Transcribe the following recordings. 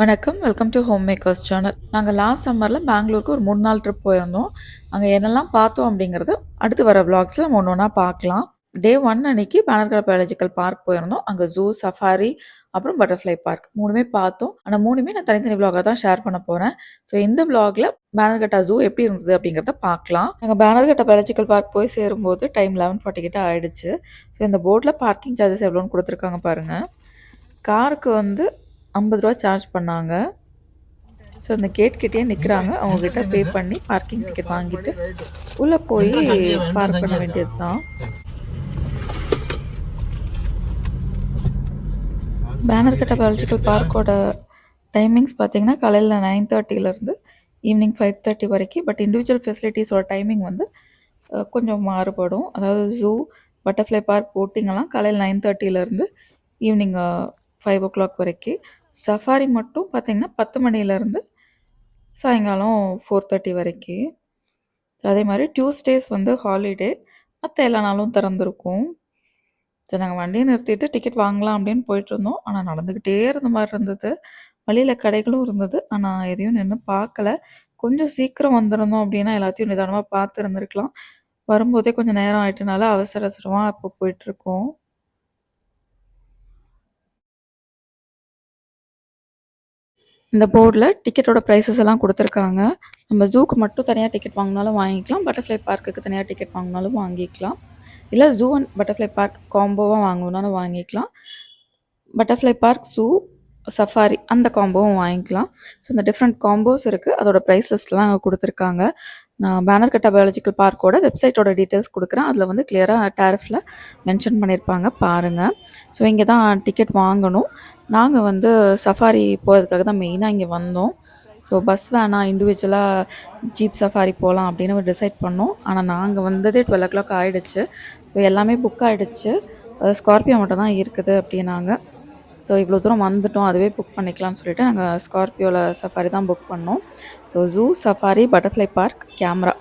வணக்கம். Welcome do home makers channel. நாங்க last சம்மர்ல பெங்களூருக்கு ஒரு 3 நாள் ட்ரிப் போயிருந்தோம். அங்க என்னெல்லாம் பார்த்தோம் அப்படிங்கிறத அடுத்து வர விளாக்ஸ்ல நம்ம ஒண்ணு ஒண்ணா பார்க்கலாம். டே 1 அன்னைக்கு பேனர்கடா பயாலஜிக்கல் பார்க் போயிருந்தோம். அங்க ஜூ, சஃபாரி, அப்புறம் பட்டர்ஃப்ளை பார்க் 3மே பார்த்தோம். ஆனா 3மே நான் தனித்தனி விளாகா தான் ஷேர் பண்ண போறேன். ஸோ இந்த விளாக்ல பேனர்கட்டா ஜூ எப்படி இருந்தது அப்படிங்கிறத பார்க்கலாம். நாங்க பேனர்கட்டா பயாலஜிக்கல் பார்க் போய் சேரும்போது டைம் 11:40 கிட்ட ஆயிடுச்சு. ஸோ இந்த போர்ட்ல பார்க்கிங் சார்ஜஸ் எவ்வளோன்னு கொடுத்துருக்காங்க பாருங்க. காருக்கு வந்து ரூ. 50 சார்ஜ் பண்ணாங்க. ஸோ அந்த கேட் கிட்டேயே நிற்கிறாங்க. அவங்கக்கிட்ட பே பண்ணி பார்க்கிங் டிக்கெட் வாங்கிட்டு உள்ளே போய் பார்க் பண்ண வேண்டியது தான். பேனர்கட்டா பயாலஜிக்கல் பார்க்கோட டைமிங்ஸ் பார்த்தீங்கன்னா காலையில் 9:30லேருந்து ஈவினிங் 5:30 வரைக்கும். பட் இண்டிவிஜுவல் ஃபெசிலிட்டிஸோட டைமிங் வந்து கொஞ்சம் மாறுபடும். அதாவது ஜூ, பட்டர்ஃப்ளை பார்க், போட்டிங்கெல்லாம் காலையில் 9:30லேருந்து ஈவினிங் 5 o'clock வரைக்கும். சஃபாரி மட்டும் பார்த்தீங்கன்னா 10 மணிலேருந்து சாயங்காலம் 4:30 வரைக்கும். அதே மாதிரி டியூஸ்டேஸ் வந்து ஹாலிடே, மற்ற எல்லா நாளும் திறந்துருக்கும். சரி, நாங்கள் வண்டியை நிறுத்திட்டு டிக்கெட் வாங்கலாம் அப்படின்னு போயிட்டுருந்தோம். ஆனால் நடந்துக்கிட்டே இருந்த மாதிரி இருந்தது. வழியில் கடைகளும் இருந்தது. ஆனால் எதையும் நின்று பார்க்கல. கொஞ்சம் சீக்கிரம் வந்திருந்தோம் அப்படின்னா எல்லாத்தையும் நிதானமாக பார்த்து இருந்திருக்கலாம். வரும்போதே கொஞ்சம் நேரம் ஆயிட்டனால அவசர அவசரமாக இப்போ போயிட்டுருக்கோம். இந்த போர்டில் டிக்கெட்டோட ப்ரைஸஸ் எல்லாம் கொடுத்துருக்காங்க. நம்ம ஜூக்கு மட்டும் தனியாக டிக்கெட் வாங்கினாலும் வாங்கிக்கலாம். பட்டர்ஃப்ளை பார்க்குக்கு தனியாக டிக்கெட் வாங்கினாலும் வாங்கிக்கலாம். இல்லை ஜூ அண்ட் பட்டர்ஃப்ளை பார்க் காம்போவாக வாங்கணுன்னாலும் வாங்கிக்கலாம். பட்டர்ஃப்ளை பார்க், ஜூ, சஃபாரி அந்த காம்போவும் வாங்கிக்கலாம். ஸோ இந்த டிஃப்ரெண்ட் காம்போஸ் இருக்குது. அதோட ப்ரைஸ் லிஸ்ட்லாம் அங்கே கொடுத்துருக்காங்க. நான் பேனர்கட்டா பயாலஜிக்கல் பார்க்கோட வெப்சைட்டோட டீட்டெயில்ஸ் கொடுக்குறேன். அதில் வந்து கிளியராக டேரிஃபில் மென்ஷன் பண்ணியிருப்பாங்க பாருங்கள். ஸோ இங்கே தான் டிக்கெட் வாங்கணும். நாங்கள் வந்து சஃபாரி போகிறதுக்காக தான் மெயினாக இங்கே வந்தோம். ஸோ பஸ் வேணாம், இண்டிவிஜுவலாக ஜீப் சஃபாரி போகலாம் அப்படின்னு டிசைட் பண்ணோம். ஆனால் நாங்கள் வந்ததே 12 o'clock ஆகிடுச்சு. ஸோ எல்லாமே புக் ஆகிடுச்சு. ஸ்கார்பியோ மட்டும் தான் இருக்குது அப்படின்னாங்க. ஸோ இவ்வளோ தூரம் வந்துட்டோம், அதுவே புக் பண்ணிக்கலாம்னு சொல்லிட்டு நாங்கள் ஸ்கார்பியோவில் சஃபாரி தான் புக் பண்ணோம். So zoo, safari, butterfly park, camera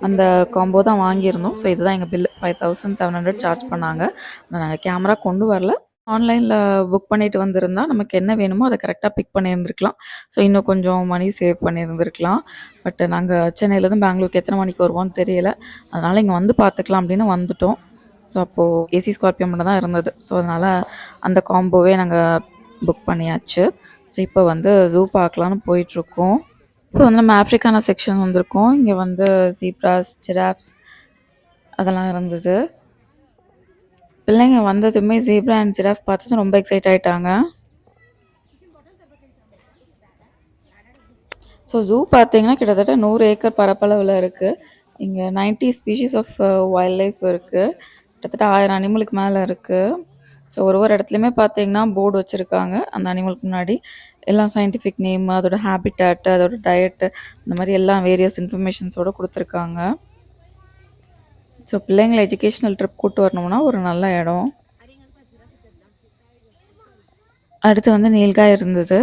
அந்த காம்போ தான் வாங்கியிருந்தோம். ஸோ இதுதான் எங்கள் பில்லு. 5700 சார்ஜ் பண்ணாங்க. நாங்கள் கேமரா கொண்டு வரல. ஆன்லைனில் புக் பண்ணிட்டு வந்திருந்தா நமக்கு என்ன வேணுமோ அதை கரெக்டாக பிக் பண்ணியிருந்துருக்கலாம். ஸோ இன்னும் கொஞ்சம் மணி சேவ் பண்ணியிருந்துருக்கலாம். பட் நாங்கள் சென்னையிலேருந்து பெங்களூருக்கு எத்தனை மணிக்கு வருவோம்னு தெரியல. அதனால் இங்கே வந்து பார்த்துக்கலாம் அப்படின்னு வந்துட்டோம். ஸோ அப்போது ஏசி ஸ்கார்பியோ மட்டும் தான் இருந்தது. ஸோ அதனால் அந்த காம்போவே நாங்கள் புக் பண்ணியாச்சு. ஸோ இப்போ வந்து ஜூ பார்க்கலான்னு போயிட்டுருக்கோம். இப்போ வந்து நம்ம ஆஃப்ரிக்கானா செக்ஷன் வந்திருக்கோம். இங்கே வந்து ஜீப்ராஸ், ஜிராஃப்ஸ் அதெல்லாம் இருந்தது. பிள்ளைங்க வந்ததுமே ஜீப்ரா அண்ட் ஜிராஃப் பார்த்தது ரொம்ப எக்ஸைட் ஆகிட்டாங்க. ஸோ ஜூ பார்த்தீங்கன்னா கிட்டத்தட்ட 100 ஏக்கர் பரப்பளவில் இருக்குது. இங்கே 90 ஸ்பீஷீஸ் ஆஃப் வைல்ட் லைஃப் இருக்குது. கிட்டத்தட்ட 1000 அனிமலுக்கு மேலே இருக்குது. ஸோ ஒரு இடத்துலையுமே பார்த்தீங்கன்னா போர்டு வச்சுருக்காங்க. அந்த அனிமலுக்கு முன்னாடி எல்லாம் சயின்டிஃபிக் நேம், அதோட ஹேபிட்டேட்டு, அதோட டயட்டு, இந்த மாதிரி எல்லாம் வேரியஸ் இன்ஃபர்மேஷன்ஸோடு கொடுத்துருக்காங்க. ஸோ பிள்ளைங்களை எஜுகேஷ்னல் ட்ரிப் கூப்பிட்டு வரணும்னா ஒரு நல்ல இடம். அடுத்து வந்து நீல்காய் இருந்தது.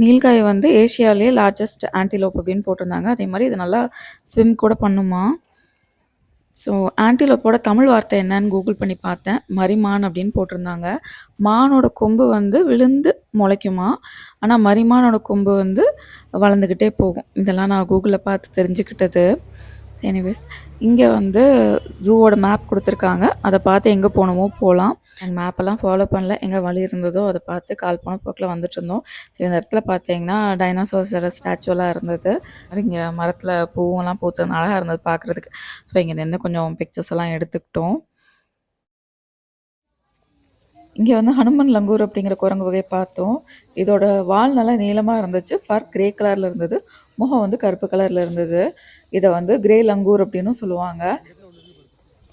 நீல்காய் வந்து ஏஷியாவிலேயே லார்ஜஸ்ட் ஆன்டிலோப் அப்படின்னு போட்டிருந்தாங்க. அதே மாதிரி இது நல்லா ஸ்விம் கூட பண்ணுமா. ஸோ ஆன்டிலோப்போட தமிழ் வார்த்தை என்னன்னு கூகுள் பண்ணி பார்த்தேன். மரிமான் அப்படின்னு போட்டிருந்தாங்க. மானோட கொம்பு வந்து விழுந்து முளைக்குமா, ஆனால் மரிமானோட கொம்பு வந்து வளர்ந்துக்கிட்டே போகும். இதெல்லாம் நான் கூகுளில் பார்த்து தெரிஞ்சுக்கிட்டது. எனிவேஸ் இங்கே வந்து ஜூவோட மேப் கொடுத்துருக்காங்க. அதை பார்த்து எங்கே போகணுமோ போகலாம். நாங்கள் மேப்பெல்லாம் ஃபாலோ பண்ணல. எங்கே வழி இருந்ததோ அதை பார்த்து கால் போன போக்கில் வந்துட்டு இருந்தோம். ஸோ இந்த இடத்துல பார்த்தீங்கன்னா டைனோசர்ஸோட ஸ்டாச்சுவெல்லாம் இருந்தது. இங்கே மரத்தில் பூவெல்லாம் பூத்தது அழகாக இருந்தது பார்க்குறதுக்கு. ஸோ இங்கே நின்று கொஞ்சம் பிக்சர்ஸ் எல்லாம் எடுத்துக்கிட்டோம். இங்கே வந்து ஹனுமன் லங்கூர் அப்படிங்கிற குரங்கு வகையை பார்த்தோம். இதோட வால் நல்லா நீளமாக இருந்துச்சு. ஃபர் கிரே கலரில் இருந்தது. முகம் வந்து கருப்பு கலரில் இருந்தது. இதை வந்து கிரே லங்கூர் அப்படின்னு சொல்லுவாங்க.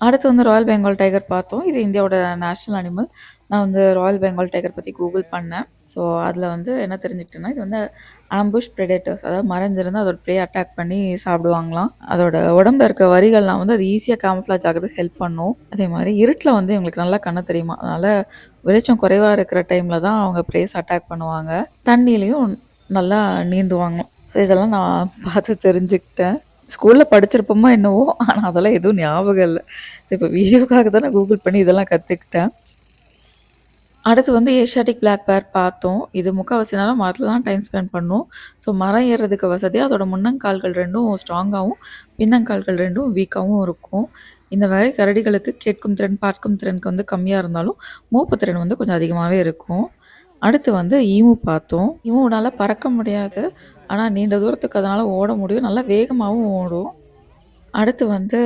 அடுத்து வந்து ராயல் பெங்கால் டைகர் பார்த்தோம். இது இந்தியாவோட நேஷ்னல் அனிமல். நான் வந்து ராயல் பெங்கால் டைகர் பற்றி கூகுள் பண்ணேன். ஸோ அதில் வந்து என்ன தெரிஞ்சுக்கிட்டேன்னா, இது வந்து ஆம்புஷ் ப்ரெடேட்டர்ஸ், அதாவது மறைஞ்சிருந்து அதோட ப்ரே அட்டாக் பண்ணி சாப்பிடுவாங்களாம். அதோட உடம்புல இருக்க வரிகள்லாம் வந்து அது ஈஸியாக கேமஃப்ளாஜ் ஆகிறதுக்கு ஹெல்ப் பண்ணும். அதே மாதிரி இருட்டில் வந்து இவங்களுக்கு நல்லா கண்ணு தெரியுமா. அதனால் வெளிச்சம் குறைவாக இருக்கிற டைமில் தான் அவங்க ப்ரேஸ் அட்டாக் பண்ணுவாங்க. தண்ணியிலையும் நல்லா நீந்துவாங்க. ஸோ இதெல்லாம் நான் பார்த்து தெரிஞ்சுக்கிட்டேன். ஸ்கூலில் படிச்சிருப்போமா என்னவோ, ஆனால் அதெல்லாம் எதுவும் ஞாபகம் இல்லை. இப்போ வீடியோக்காக தான் நான் கூகுள் பண்ணி இதெல்லாம் கற்றுக்கிட்டேன். அடுத்து வந்து ஏஷியாட்டிக் பிளாக் பேர் பார்த்தோம். இது முக்காவாசி நேரம் மரத்துல தான் டைம் ஸ்பெண்ட் பண்ணும். ஸோ மரம் ஏறுறதுக்கு வசதியா அதோட முன்னங்கால்கள் 2ம் ஸ்ட்ராங்காவும், பின்னங்கால்கள் 2ம் வீக்காவும் இருக்கும். இந்த வகை கரடிகளுக்கு கேட்கும் திறன், பார்க்கும் திறனுக்கு வந்து கம்மியா இருந்தாலும், மூப்பு திறன் வந்து கொஞ்சம் அதிகமாவே இருக்கும். அடுத்து வந்து ஈமு பார்த்தோம். ஈமுனால பறக்க முடியாது. ஆனா நீண்ட தூரத்துக்கு அதனால ஓட முடியும். நல்லா வேகமாவும் ஓடும். அடுத்து வந்து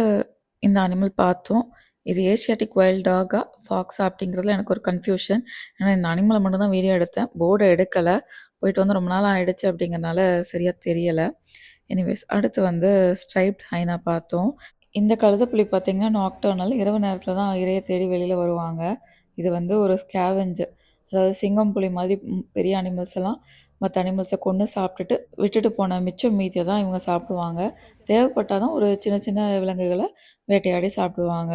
இந்த அனிமல் பார்த்தோம். இது ஏசியாட்டிக் வைல்ட் டாகா, ஃபாக்ஸா அப்படிங்கிறதுல எனக்கு ஒரு கன்ஃப்யூஷன். ஏன்னா இந்த அனிமல மட்டும் தான் வீடியோ எடுத்தேன். போர்ட எடுக்கல. போயிட்டு வந்து ரொம்ப நாள் ஆயிடுச்சு அப்படிங்கிறனால சரியா தெரியல. எனிவேஸ் அடுத்து வந்து ஸ்ட்ரைப்ட் ஹைனா பார்த்தோம். இந்த கழுதைப்புலி பார்த்தீங்கன்னா, நாக்டர்னல் இரவு நேரத்தில தான் இரைய தேடி வெளியில வருவாங்க. இது வந்து ஒரு ஸ்கேவெஞ்சர். அதாவது சிங்கம், புலி மாதிரி பெரிய அனிமல்ஸ் எல்லாம் மத்த அனிமல்ஸ கொன்னு சாப்பிட்டுட்டு, விட்டுட்டு போன மிச்சம் மீதிய தான் இவங்க சாப்பிடுவாங்க. தேவைப்பட்டா தான் ஒரு சின்ன சின்ன விலங்குகள வேட்டையாடி சாப்பிடுவாங்க.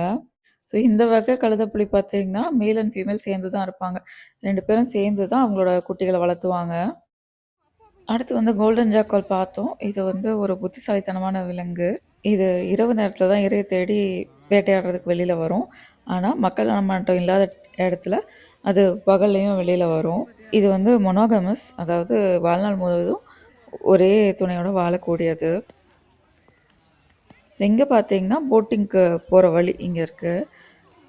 ஸோ இந்த வகை கழுதைப்புலி பார்த்தீங்கன்னா, மேல் அண்ட் ஃபீமேல் சேர்ந்து தான் இருப்பாங்க. 2 பேரும் சேர்ந்து தான் அவங்களோட குட்டிகள வளர்த்துவாங்க. அடுத்து வந்து கோல்டன் ஜாக்கால் பார்த்தோம். இது வந்து ஒரு புத்திசாலித்தனமான விலங்கு. இது இரவு நேரத்தில தான் இரைய தேடி வேட்டையாடுறதுக்கு வெளியில வரும். ஆனா, மக்கள் நடமாட்டம் இல்லாத இடத்துல அது பகல்லேயும் வெளியில வரும். இது வந்து மொனோகமஸ், அதாவது வாழ்நாள் முழுவதும் ஒரே துணையோட வாழக்கூடியது. இங்க பார்த்தீங்கன்னா, போட்டிங்க்கு போற வழி இங்க இருக்கு.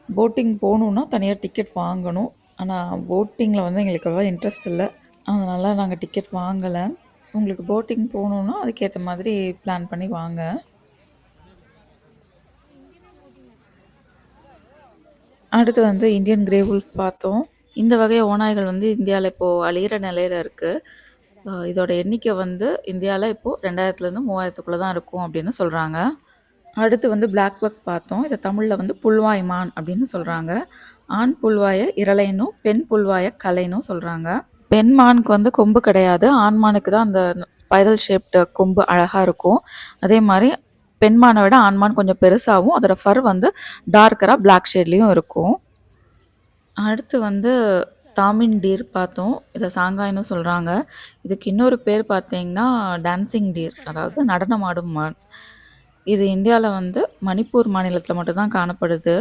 போட்டிங் போணும்னா தனியா டிக்கெட் வாங்கணும். ஆனா, போட்டிங்கில வந்து எங்களுக்கு அவ்வளவா இன்ட்ரெஸ்ட் இல்ல. அதனால நாங்க டிக்கெட் வாங்கல. உங்களுக்கு போட்டிங் போணும்னா அதுக்கேத்த மாதிரி பிளான் பண்ணி வாங்க. அடுத்து வந்து இந்தியன் கிரே வுல்ஃப் பார்த்தோம். இந்த வகை ஓநாய்கள் வந்து இந்தியால இப்போ அழியிற நிலையில இருக்கு. இதோட எண்ணிக்கை வந்து இந்தியால இப்போ 2000லேருந்து 3000த்துக்குள்ள தான் இருக்கும் அப்படின்னு சொல்றாங்க. அடுத்து வந்து பிளாக் பக் பார்த்தோம். இத தமிழ்ல வந்து புல்வாய் மான் அப்படின்னு சொல்றாங்க. ஆண் புல்வாய இரளைன்னும், பெண் புல்வாய கலைன்னும் சொல்றாங்க. பெண் மானுக்கு வந்து கொம்பு கிடையாது. ஆண் மானுக்கு தான் அந்த ஸ்பைரல் ஷேப்டு கொம்பு அழகா இருக்கும். அதே மாரி பெண் மானை விட ஆண் மான் கொஞ்சம் பெருசாவும், அதோட ஃபர் வந்து டார்க்கரா பிளாக் ஷேட்லயும் இருக்கும். அடுத்து வந்து டாமின் டீர் பார்த்தோம். இத சாங்காய்ன்னு சொல்றாங்க. இதுக்கு இன்னொரு பேர் பார்த்தீங்கன்னா, டான்சிங் டீர், அதாவது நடனமாடும் மான். இது இந்தியால வந்து மணிப்பூர் மாநிலத்தில மட்டும் தான் காணப்படுது.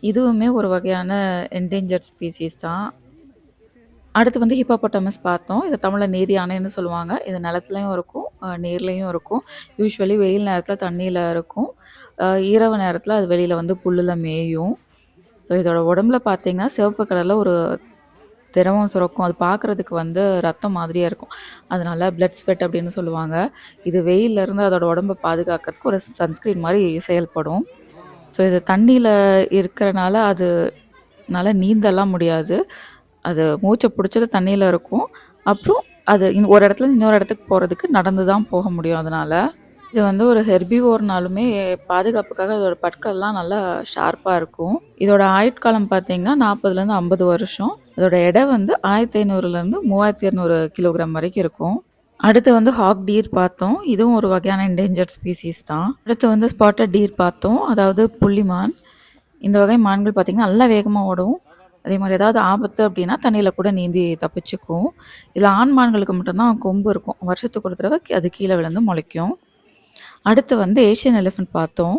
இதுவுமே ஒரு வகையான என்டேஞ்சர்ட் ஸ்பீசிஸ் தான். அடுத்து வந்து ஹிப்போபொட்டமஸ் பார்த்தோம். இத தமிழ்ல நீர் யானைன்னு சொல்லுவாங்க. இது நிலத்துலயும் இருக்கும், நீர்லயும் இருக்கும். யூசுவலி வெயில் நேரத்தில தண்ணீல இருக்கும். இரவு நேரத்தில அது வெளியில வந்து புல்லுல மேயும். ஸோ இதோட உடம்புல பார்த்தீங்கன்னா, சிவப்பு கலர்ல ஒரு திரவம் சுரக்கும். அது பார்க்குறதுக்கு வந்து ரத்தம் மாதிரியே இருக்கும். அதனால பிளட் ஸ்வெட் அப்படின்னு சொல்லுவாங்க. இது வெயில்லேருந்து அதோட உடம்ப பாதுகாக்கிறதுக்கு ஒரு சன்ஸ்கிரீன் மாரி செயல்படும். ஸோ இது தண்ணீல இருக்கிறனால அதுனால நீந்தலாம் முடியாது. அது மூச்ச புடிச்சுட்டு தண்ணீல இருக்கும். அப்புறம் அது ஒரு இடத்துலருந்து இன்னொரு இடத்துக்கு போறதுக்கு நடந்து தான் போக முடியும் அதனால. இது வந்து ஒரு ஹெர்பிவோர்னாலுமே பாதுகாப்புக்காக அதோட பற்கள்லாம் நல்லா ஷார்ப்பா இருக்கும். இதோட ஆயுட்காலம் பார்த்தீங்கன்னா 40லேருந்து 50 வருஷம். அதோட எடை வந்து 1500லேருந்து 3200 கிலோகிராம் வரைக்கும் இருக்கும். அடுத்து வந்து ஹாக் டீர் பார்த்தோம். இதுவும் ஒரு வகையான என்டேஞ்சர்ட் ஸ்பீசிஸ் தான். அடுத்து வந்து ஸ்பாட்டட் டீர் பார்த்தோம். அதாவது புள்ளிமான். இந்த வகை மான்கள் பார்த்தீங்கன்னா நல்லா வேகமா ஓடும். அதே மாதிரி ஏதாவது ஆபத்து அப்படின்னா தண்ணியில கூட நீந்தி தப்பிச்சுக்கும். இதில் ஆண் மான்களுக்கு மட்டும்தான் கொம்பு இருக்கும். வருஷத்துக்கு ஒரு தடவை அது கீழே விழுந்து முளைக்கும். அடுத்து வந்து ஏஷியன் எலிஃபென்ட் பார்த்தோம்.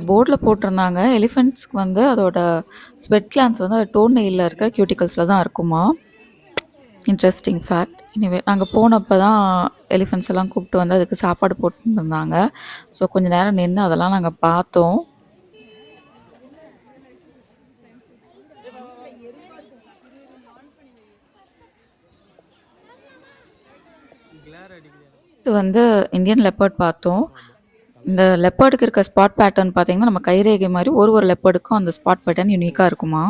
போர்டில் போட்டிருந்தாங்க, எலிஃபென்ட்ஸ்க்கு வந்து அதோட ஸ்வெட் கிளான்ஸ் வந்து அது டோன் நெயிலில் இருக்க கியூட்டிகல்ஸில் தான் இருக்குமா. Interesting fact. எனிவே நாங்கள் போனப்போ தான் எலிஃபென்ட்ஸ் எல்லாம் கூப்பிட்டு வந்து அதுக்கு சாப்பாடு போட்டுருந்தாங்க. ஸோ கொஞ்சம் நேரம் நின்று அதெல்லாம் நாங்கள் பார்த்தோம். இது வந்து இந்தியன் லெப்பர்ட் பார்த்தோம். இந்த லெப்பர்டுக்கு இருக்க ஸ்பாட் பேட்டர்ன் பார்த்தீங்கன்னா, நம்ம கைரேகை மாதிரி ஒரு லெப்பர்டுக்கும் அந்த ஸ்பாட் பேட்டர்ன் யூனிக்காக இருக்குமா.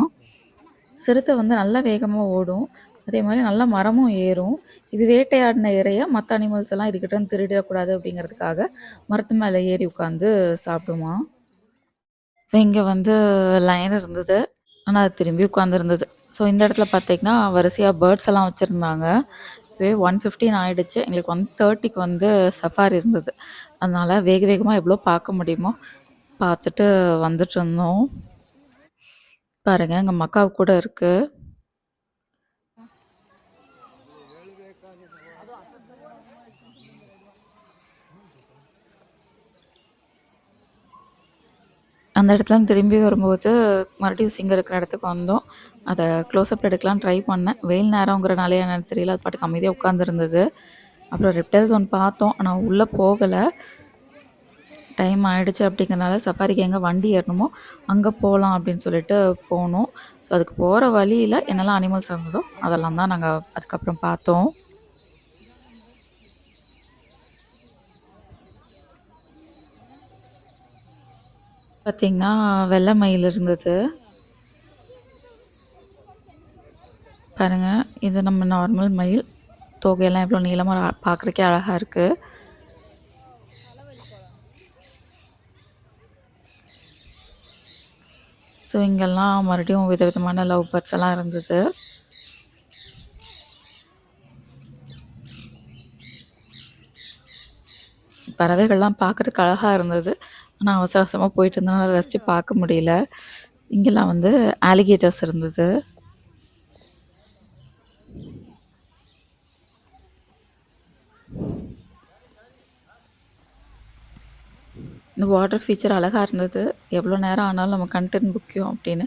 சிறுத்தை வந்து நல்லா வேகமாக ஓடும். அதே மாதிரி நல்லா மரமும் ஏறும். இது வேட்டையாடின இரைய மற்ற அனிமல்ஸ் எல்லாம் இதுக்கிட்ட இருந்து திருடிடக்கூடாது அப்படிங்கிறதுக்காக மரத்து மேலே ஏறி உட்காந்து சாப்பிடுமா. ஸோ இங்கே வந்து லைன் இருந்தது, ஆனால் அது திரும்பி உட்காந்துருந்தது. ஸோ இந்த இடத்துல பார்த்தீங்கன்னா வரிசையாக பேர்ட்ஸ் எல்லாம் வச்சுருந்தாங்க. இப்போவே 1:15 ஆயிடுச்சு. எங்களுக்கு 1:30க்கு வந்து சஃபாரி இருந்தது. அதனால வேக வேகமாக எவ்வளோ பார்க்க முடியுமோ பார்த்துட்டு வந்துட்டு இருந்தோம். பாருங்க எங்கள் மக்காவு கூட இருக்கு. அந்த இடத்துலருந்து திரும்பி வரும்போது மறுபடியும் சிங்கம் இருக்கிற இடத்துக்கு வந்தோம். அதை க்ளோஸ்அப் எடுக்கலான்னு ட்ரை பண்ணேன். வெயில் நேரங்கிறனாலே என்னன்னு தெரியல, அது பாட்டுக்கு அமைதியாக உட்காந்துருந்தது. அப்புறம் ரெப்டைல்ஸ் ஒன்று பார்த்தோம், ஆனால் உள்ளே போகலை. டைம் ஆகிடுச்சு அப்படிங்கிறனால சஃபாரிக்கு எங்கே வண்டி ஏறணுமோ அங்கே போகலாம் அப்படின்னு சொல்லிட்டு போனோம். ஸோ அதுக்கு போகிற வழியில் என்னெல்லாம் அனிமல்ஸ் இருந்ததோ அதெல்லாம் தான் நாங்கள் அதுக்கப்புறம் பார்த்தோம். பார்த்திங்கன்னா வெள்ளை மயில் இருந்தது பாருங்கள். இது நம்ம நார்மல் மயில், தொகையெல்லாம் எவ்வளோ நீளமாக பார்க்குறக்கே அழகாக இருக்குது. ஸோ இங்கெல்லாம் மறுபடியும் விதவிதமான லவ் பேர்ட்ஸ் எல்லாம் இருந்தது. பறவைகள்லாம் பார்க்குறதுக்கு அழகாக இருந்தது. ஆனால் அவசர அவசரமாக போயிட்டு இருந்தனால ரசித்து பார்க்க முடியல. இங்கெல்லாம் வந்து ஆலிகேட்டர்ஸ் இருந்தது. இந்த வாட்டர் ஃபீச்சர் அழகாக இருந்தது. எவ்வளோ நேரம் ஆனாலும் நம்ம கண்டென்ட் முக்கியம் அப்படின்னு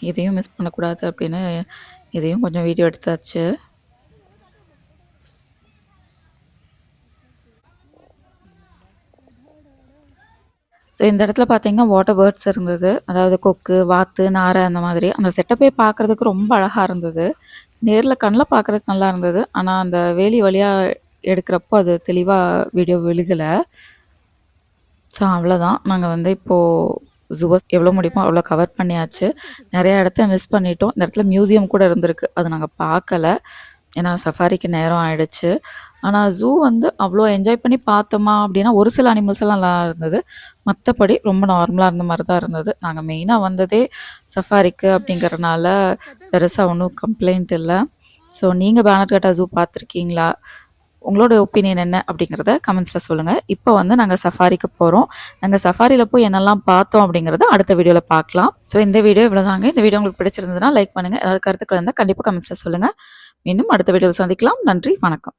இதையும் மிஸ் பண்ணக்கூடாது அப்படின்னு இதையும் கொஞ்சம் வீடியோ எடுத்தாச்சு. ஸோ இந்த இடத்துல பார்த்தீங்கன்னா வாட்டர் பேர்ட்ஸ் இருந்தது. அதாவது கொக்கு, வாத்து, நாரை அந்த மாதிரி. அந்த செட்டப்பே பார்க்குறதுக்கு ரொம்ப அழகாக இருந்தது. நேரில் கண்ணில் பார்க்குறதுக்கு நல்லா இருந்தது. ஆனால் அந்த வேலி வழியாக எடுக்கிறப்போ அது தெளிவாக வீடியோ விழுகலை. ஸோ அவ்வளோதான். நாங்கள் வந்து இப்போது ஜூவை எவ்வளோ முடியுமோ அவ்வளோ கவர் பண்ணியாச்சு. நிறையா இடத்த மிஸ் பண்ணிட்டோம். இந்த இடத்துல மியூசியம் கூட இருந்திருக்கு, அது நாங்கள் பார்க்கல. ஏன்னா சஃபாரிக்கு நேரம் ஆகிடுச்சு. ஆனால் ஜூ வந்து அவ்வளோ என்ஜாய் பண்ணி பார்த்தோமா அப்படின்னா ஒரு சில அனிமல்ஸ் எல்லாம் நல்லா இருந்தது. மற்றபடி ரொம்ப நார்மலாக இருந்த மாதிரி தான் இருந்தது. நாங்கள் மெயினாக வந்ததே சஃபாரிக்கு அப்படிங்கிறனால பெருசாக ஒன்றும் கம்ப்ளைண்ட் இல்லை. ஸோ நீங்கள் பேனர்கட்டா ஜூ பார்த்துருக்கீங்களா? உங்களோட ஒப்பீனியன் என்ன அப்படிங்கிறத கமெண்ட்ஸில் சொல்லுங்கள். இப்போ வந்து நாங்கள் சஃபாரிக்கு போகிறோம். நாங்கள் சஃபாரியில் போய் என்னெல்லாம் பார்த்தோம் அப்படிங்கிறத அடுத்த வீடியோவில் பார்க்கலாம். ஸோ இந்த வீடியோ இவ்வளோதாங்க. இந்த வீடியோ உங்களுக்கு பிடிச்சிருந்ததுன்னா லைக் பண்ணுங்கள். ஏதாவது கருத்துக்கள் இருந்தால் கண்டிப்பாக கமெண்ட்ஸில் சொல்லுங்கள். மீண்டும் அடுத்த வீடியோவில் சந்திக்கலாம். நன்றி, வணக்கம்.